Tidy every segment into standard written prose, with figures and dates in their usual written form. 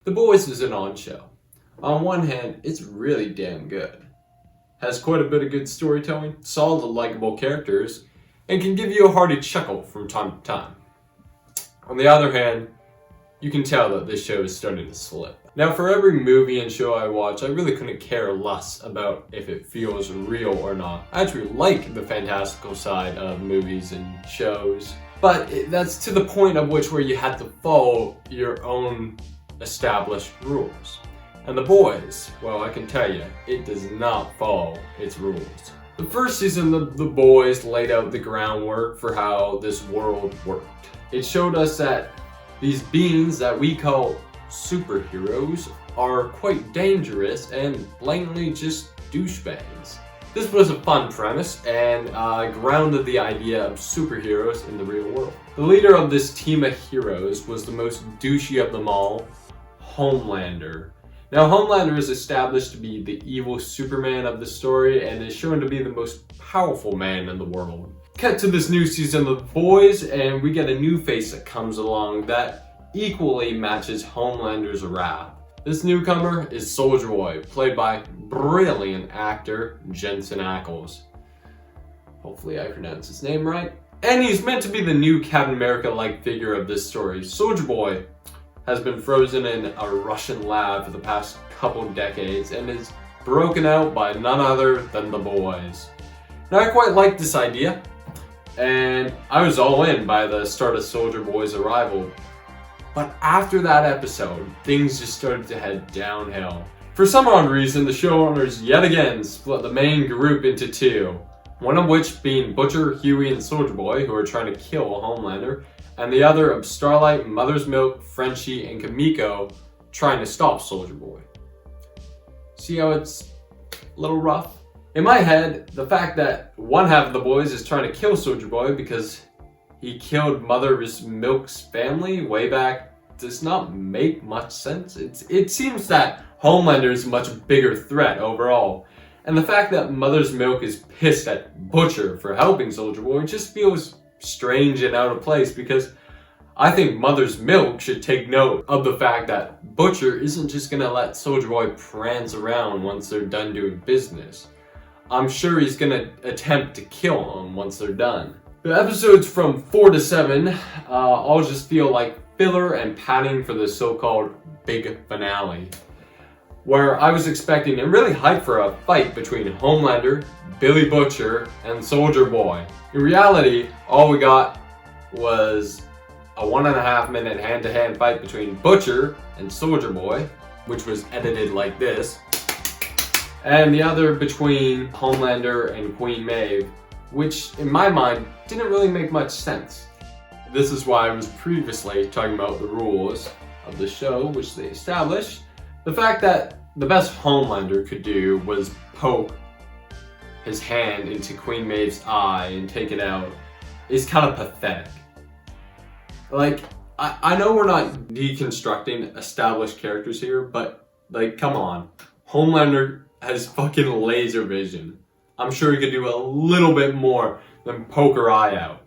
The Boys is an odd show. On one hand, it's really damn good. Has quite a bit of good storytelling, solid likable characters, and can give you a hearty chuckle from time to time. On the other hand, you can tell that this show is starting to slip. Now, for every movie and show I watch, I really couldn't care less about if it feels real or not. I actually like the fantastical side of movies and shows, but that's to the point of which where you had to follow your own established rules. And The Boys, well, I can tell you, it does not follow its rules. The first season of The Boys laid out the groundwork for how this world worked. It showed us that these beings that we call superheroes are quite dangerous and blatantly just douchebags. This was a fun premise and grounded the idea of superheroes in the real world. The leader of this team of heroes was the most douchey of them all, Homelander. Now, Homelander is established to be the evil Superman of the story and is shown to be the most powerful man in the world. Cut to this new season of The Boys, and we get a new face that comes along that equally matches Homelander's wrath. This newcomer is Soldier Boy, played by brilliant actor Jensen Ackles. Hopefully I pronounced his name right. And he's meant to be the new Captain America-like figure of this story. Soldier Boy has been frozen in a Russian lab for the past couple decades and is broken out by none other than the boys. Now, I quite like this idea, and I was all in by the start of Soldier Boy's arrival. But after that episode, things just started to head downhill. For some odd reason, the showrunners yet again split the main group into two, one of which being Butcher, Huey, and Soldier Boy, who are trying to kill Homelander, and the other of Starlight, Mother's Milk, Frenchie, and Kamiko trying to stop Soldier Boy. See how it's a little rough? In my head, the fact that one half of the boys is trying to kill Soldier Boy because he killed Mother's Milk's family way back does not make much sense. It seems that Homelander is a much bigger threat overall. And the fact that Mother's Milk is pissed at Butcher for helping Soldier Boy just feels strange and out of place, because I think Mother's Milk should take note of the fact that Butcher isn't just gonna let Soldier Boy prance around once they're done doing business. I'm sure he's gonna attempt to kill him once they're done. The episodes from 4 to 7 all just feel like filler and padding for the so-called big finale, where I was expecting and really hyped for a fight between Homelander, Billy Butcher, and Soldier Boy. In reality, all we got was a 1.5 minute hand-to-hand fight between Butcher and Soldier Boy, which was edited like this, and the other between Homelander and Queen Maeve, which in my mind didn't really make much sense. This is why I was previously talking about the rules of the show, which they established. The fact that the best Homelander could do was poke his hand into Queen Maeve's eye and take it out is kind of pathetic. Like, I know we're not deconstructing established characters here, but like, come on. Homelander has fucking laser vision. I'm sure he could do a little bit more than poke her eye out.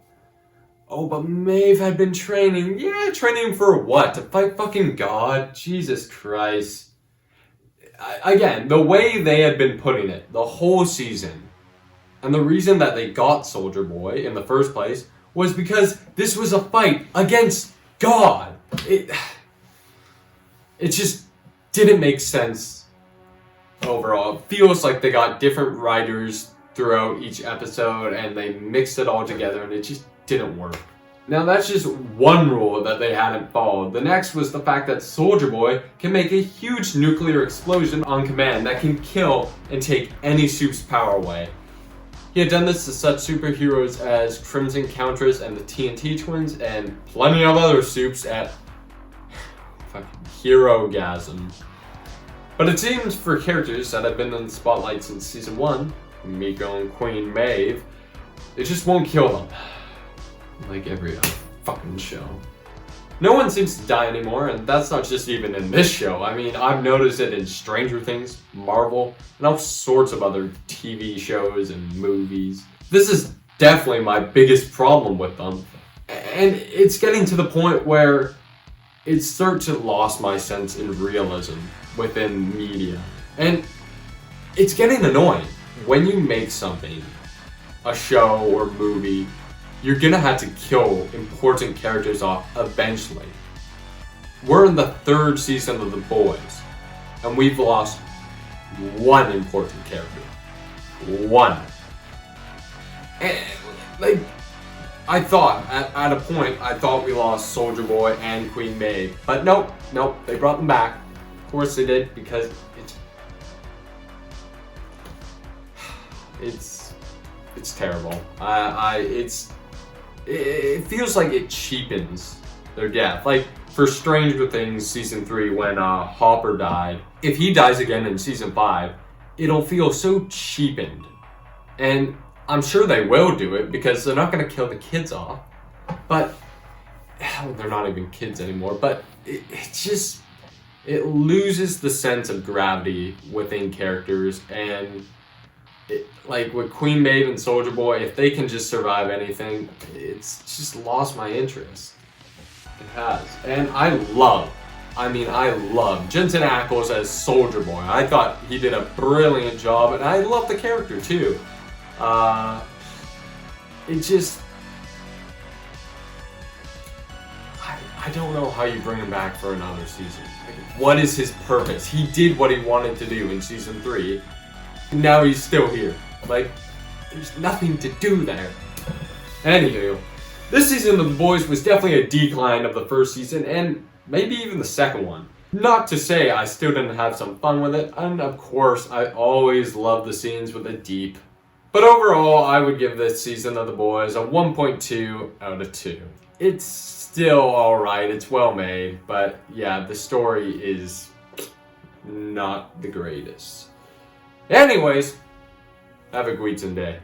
Oh, but Maeve had been training. Yeah, training for what? To fight fucking God? Jesus Christ. Again, the way they had been putting it the whole season, and the reason that they got Soldier Boy in the first place was because this was a fight against God. It just didn't make sense overall. It feels like they got different writers throughout each episode and they mixed it all together and it just didn't work. Now, that's just one rule that they hadn't followed. The next was the fact that Soldier Boy can make a huge nuclear explosion on command that can kill and take any soup's power away. He had done this to such superheroes as Crimson Countess and the TNT Twins, and plenty of other soups at fucking Hero-gasm. But it seems for characters that have been in the spotlight since season 1, Miko and Queen Maeve, it just won't kill them. Like every other fucking show. No one seems to die anymore, and that's not just even in this show. I mean, I've noticed it in Stranger Things, Marvel, and all sorts of other TV shows and movies. This is definitely my biggest problem with them. And it's getting to the point where it started to lost my sense in realism within media. And it's getting annoying. When you make something, a show or movie, you're gonna have to kill important characters off eventually. We're in the 3rd season of The Boys, and we've lost one important character. One. And, like, I thought, at a point, I thought we lost Soldier Boy and Queen Maeve. But nope, they brought them back. Of course they did, because it's terrible. It feels like it cheapens their death. Like, for Stranger Things Season 3, when Hopper died, if he dies again in Season 5, it'll feel so cheapened. And I'm sure they will do it, because they're not going to kill the kids off. But, hell, they're not even kids anymore. But it loses the sense of gravity within characters. And, like with Queen Maeve and Soldier Boy, if they can just survive anything, it's just lost my interest. It has. And I love Jensen Ackles as Soldier Boy. I thought he did a brilliant job, and I love the character too. I don't know how you bring him back for another season. Like, what is his purpose? He did what he wanted to do in Season 3, and now he's still here. Like, there's nothing to do there. Anywho, this season of The Boys was definitely a decline of the 1st season, and maybe even the 2nd one. Not to say I still didn't have some fun with it, and of course, I always love the scenes with the deep. But overall, I would give this season of The Boys a 1.2 out of 2. It's still alright, it's well made, but yeah, the story is not the greatest. Anyways, have a great day.